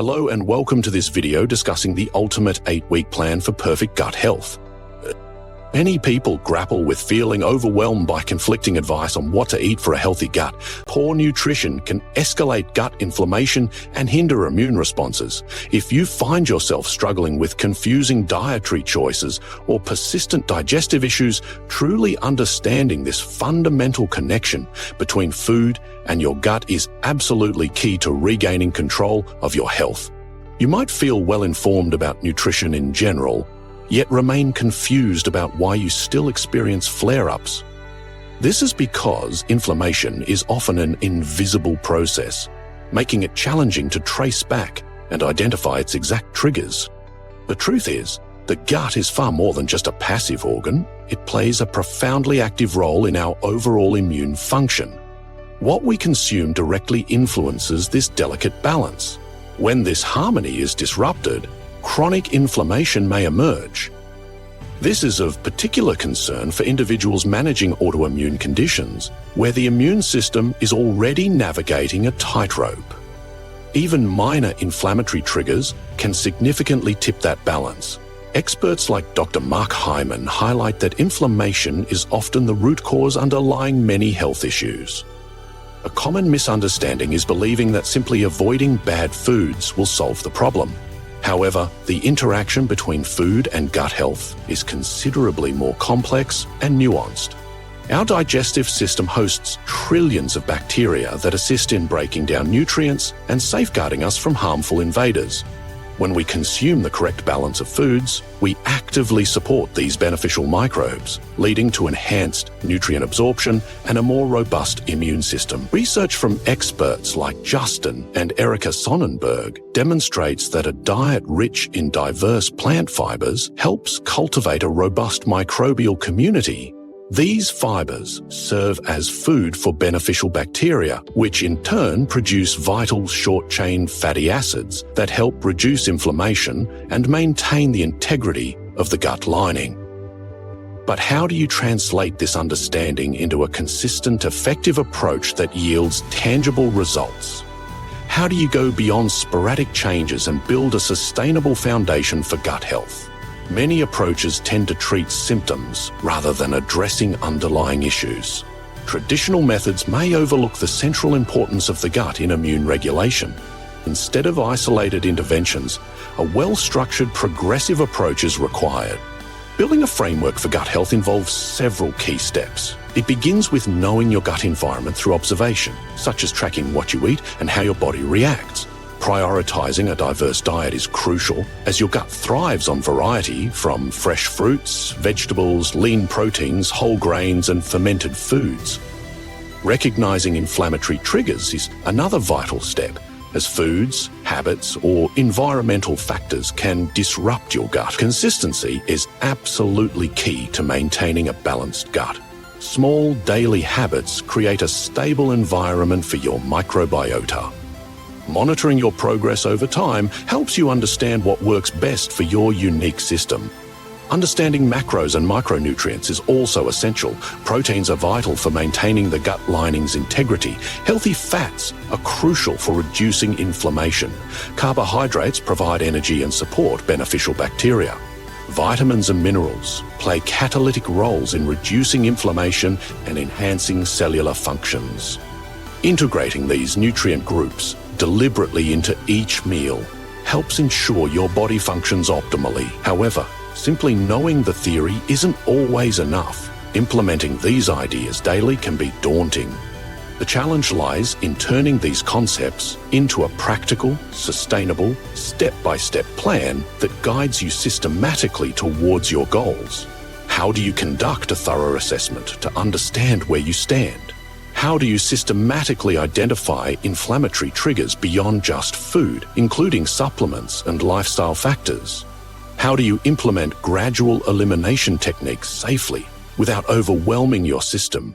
Hello and welcome to this video discussing the ultimate 8-week plan for perfect gut health. Many people grapple with feeling overwhelmed by conflicting advice on what to eat for a healthy gut. Poor nutrition can escalate gut inflammation and hinder immune responses. If you find yourself struggling with confusing dietary choices or persistent digestive issues, truly understanding this fundamental connection between food and your gut is absolutely key to regaining control of your health. You might feel well informed about nutrition in general, yet remain confused about why you still experience flare-ups. This is because inflammation is often an invisible process, making it challenging to trace back and identify its exact triggers. The truth is, the gut is far more than just a passive organ. It plays a profoundly active role in our overall immune function. What we consume directly influences this delicate balance. When this harmony is disrupted, chronic inflammation may emerge. This is of particular concern for individuals managing autoimmune conditions, where the immune system is already navigating a tightrope. Even minor inflammatory triggers can significantly tip that balance. Experts like Dr. Mark Hyman highlight that inflammation is often the root cause underlying many health issues. A common misunderstanding is believing that simply avoiding bad foods will solve the problem. However, the interaction between food and gut health is considerably more complex and nuanced. Our digestive system hosts trillions of bacteria that assist in breaking down nutrients and safeguarding us from harmful invaders. When we consume the correct balance of foods, we actively support these beneficial microbes, leading to enhanced nutrient absorption and a more robust immune system. Research from experts like Justin and Erica Sonnenberg demonstrates that a diet rich in diverse plant fibers helps cultivate a robust microbial community. These fibers serve as food for beneficial bacteria, which in turn produce vital short-chain fatty acids that help reduce inflammation and maintain the integrity of the gut lining. But how do you translate this understanding into a consistent, effective approach that yields tangible results? How do you go beyond sporadic changes and build a sustainable foundation for gut health? Many approaches tend to treat symptoms rather than addressing underlying issues. Traditional methods may overlook the central importance of the gut in immune regulation. Instead of isolated interventions, a well-structured progressive approach is required. Building a framework for gut health involves several key steps. It begins with knowing your gut environment through observation, such as tracking what you eat and how your body reacts. Prioritizing a diverse diet is crucial, as your gut thrives on variety from fresh fruits, vegetables, lean proteins, whole grains, and fermented foods. Recognizing inflammatory triggers is another vital step, as foods, habits, or environmental factors can disrupt your gut. Consistency is absolutely key to maintaining a balanced gut. Small daily habits create a stable environment for your microbiota. Monitoring your progress over time helps you understand what works best for your unique system. Understanding macros and micronutrients is also essential. Proteins are vital for maintaining the gut lining's integrity. Healthy fats are crucial for reducing inflammation. Carbohydrates provide energy and support beneficial bacteria. Vitamins and minerals play catalytic roles in reducing inflammation and enhancing cellular functions. Integrating these nutrient groups deliberately into each meal helps ensure your body functions optimally. However, simply knowing the theory isn't always enough. Implementing these ideas daily can be daunting. The challenge lies in turning these concepts into a practical, sustainable, step-by-step plan that guides you systematically towards your goals. How do you conduct a thorough assessment to understand where you stand? How do you systematically identify inflammatory triggers beyond just food, including supplements and lifestyle factors? How do you implement gradual elimination techniques safely without overwhelming your system?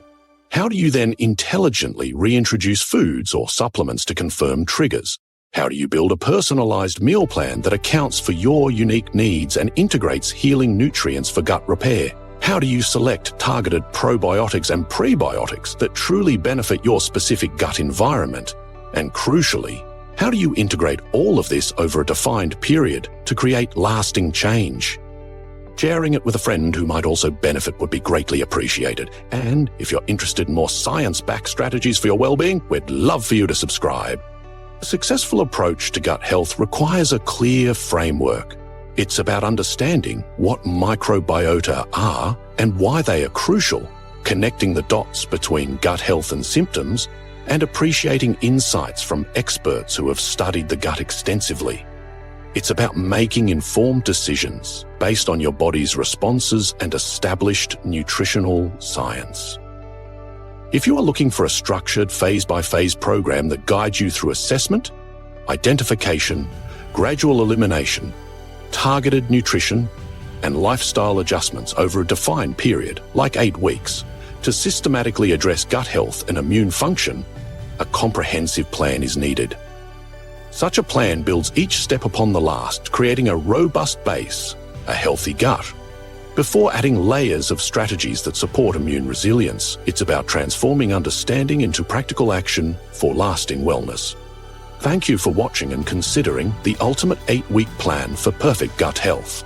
How do you then intelligently reintroduce foods or supplements to confirm triggers? How do you build a personalized meal plan that accounts for your unique needs and integrates healing nutrients for gut repair? How do you select targeted probiotics and prebiotics that truly benefit your specific gut environment? And crucially, How do you integrate all of this over a defined period to create lasting change? Sharing it with a friend who might also benefit would be greatly appreciated. And if you're interested in more science-backed strategies for your well-being, we'd love for you to subscribe. A successful approach to gut health requires a clear framework. It's about understanding what microbiota are and why they are crucial, connecting the dots between gut health and symptoms, and appreciating insights from experts who have studied the gut extensively. It's about making informed decisions based on your body's responses and established nutritional science. If you are looking for a structured phase-by-phase program that guides you through assessment, identification, gradual elimination, targeted nutrition, and lifestyle adjustments over a defined period, like 8 weeks, to systematically address gut health and immune function, a comprehensive plan is needed. Such a plan builds each step upon the last, creating a robust base, a healthy gut. Before adding layers of strategies that support immune resilience, it's about transforming understanding into practical action for lasting wellness. Thank you for watching and considering the ultimate 8-week plan for perfect gut health.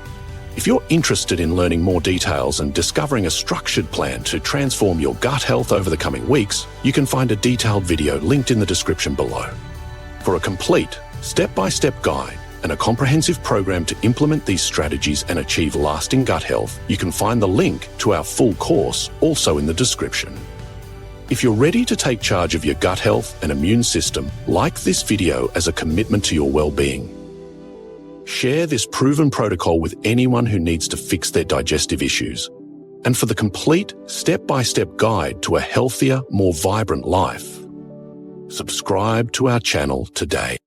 If you're interested in learning more details and discovering a structured plan to transform your gut health over the coming weeks, you can find a detailed video linked in the description below. For a complete, step-by-step guide and a comprehensive program to implement these strategies and achieve lasting gut health, you can find the link to our full course also in the description. If you're ready to take charge of your gut health and immune system, like this video as a commitment to your well-being. Share this proven protocol with anyone who needs to fix their digestive issues. And for the complete step-by-step guide to a healthier, more vibrant life, subscribe to our channel today.